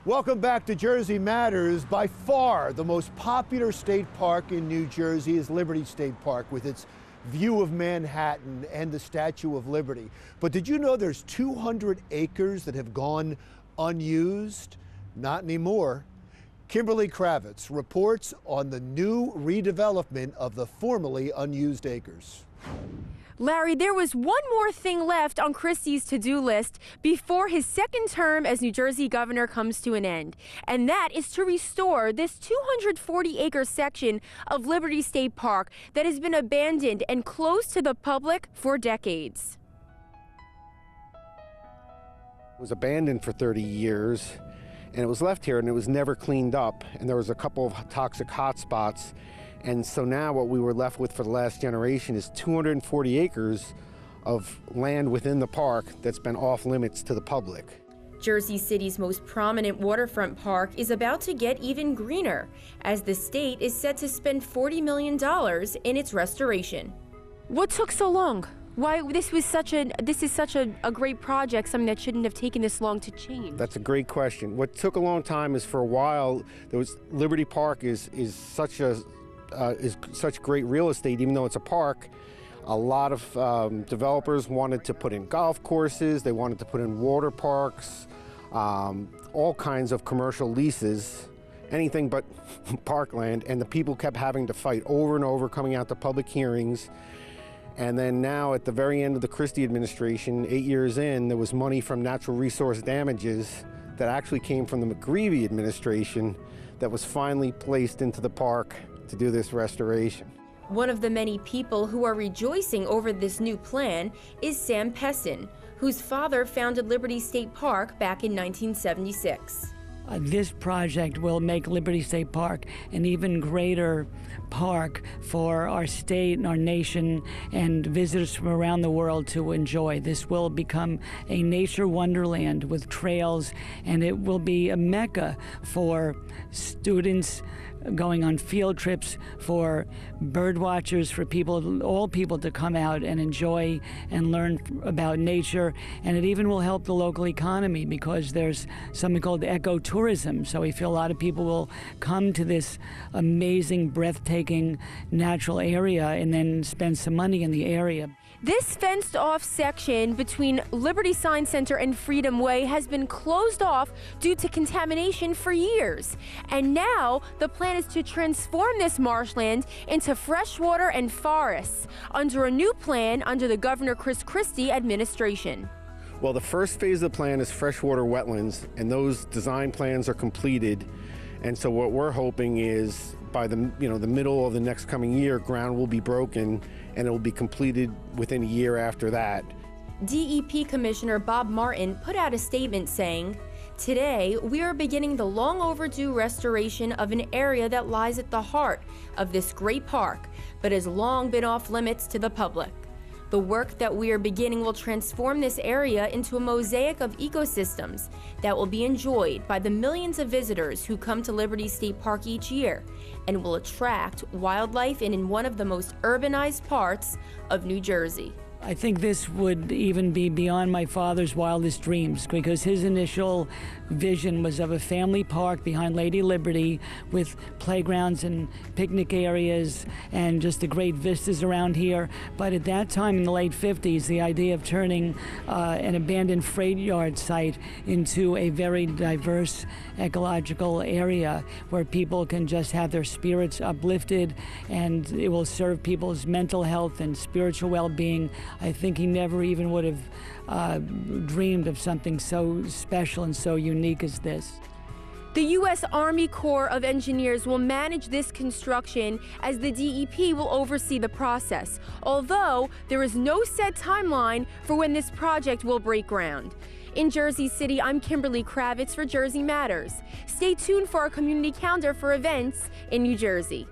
Welcome back to Jersey Matters. By far, the most popular state park in New Jersey is Liberty State Park, with its view of Manhattan and the Statue of Liberty. But did you know there's 200 acres that have gone unused? Not anymore. Kimberly Kravitz reports on the new redevelopment of the formerly unused acres. Larry, there was one more thing left on Christie's to-do list before his second term as New Jersey governor comes to an end, and that is to restore this 240-acre section of Liberty State Park that has been abandoned and closed to the public for decades. It was abandoned for 30 years, and it was left here, and it was never cleaned up, and there was a couple of toxic hotspots. And so now what we were left with for the last generation is 240 acres of land within the park that's been off limits to the public. Jersey City's most prominent waterfront park is about to get even greener, as the state is set to spend $40 million in its restoration. What took so long? Why this is such a great project, something that shouldn't have taken this long to change? That's a great question. What took a long time is, for a while, there was Liberty Park is such great real estate. Even though it's a park, a lot of developers wanted to put in golf courses, they wanted to put in water parks, all kinds of commercial leases, anything but parkland, and the people kept having to fight over and over, coming out to public hearings. And then now, at the very end of the Christie administration, 8 years in, there was money from natural resource damages that actually came from the McGreevey administration that was finally placed into the park to do this restoration. One of the many people who are rejoicing over this new plan is Sam Pessin, whose father founded Liberty State Park back in 1976. This project will make Liberty State Park an even greater park for our state and our nation and visitors from around the world to enjoy. This will become a nature wonderland with trails, and it will be a mecca for students going on field trips, for bird watchers, for people, all people to come out and enjoy and learn about nature. And it even will help the local economy, because there's something called ecotourism. So we feel a lot of people will come to this amazing, breathtaking natural area and then spend some money in the area. This fenced-off section between Liberty Science Center and Freedom Way has been closed off due to contamination for years. And now the plan is to transform this marshland into freshwater and forests under a new plan under the Governor Chris Christie administration. Well, the first phase of the plan is freshwater wetlands, and those design plans are completed. And so what we're hoping is, by the middle of the next coming year, ground will be broken and it will be completed within a year after that. DEP Commissioner Bob Martin put out a statement saying, "Today, we are beginning the long overdue restoration of an area that lies at the heart of this great park, but has long been off limits to the public. The work that we are beginning will transform this area into a mosaic of ecosystems that will be enjoyed by the millions of visitors who come to Liberty State Park each year, and will attract wildlife in one of the most urbanized parts of New Jersey." I think this would even be beyond my father's wildest dreams, because his initial vision was of a family park behind Lady Liberty with playgrounds and picnic areas and just the great vistas around here. But at that time in the late 50s, the idea of turning an abandoned freight yard site into a very diverse ecological area where people can just have their spirits uplifted, and it will serve people's mental health and spiritual well-being. I think he never even would have dreamed of something so special and so unique as this. The U.S. Army Corps of Engineers will manage this construction, as the DEP will oversee the process, although there is no set timeline for when this project will break ground. In Jersey City, I'm Kimberly Kravitz for Jersey Matters. Stay tuned for our community calendar for events in New Jersey.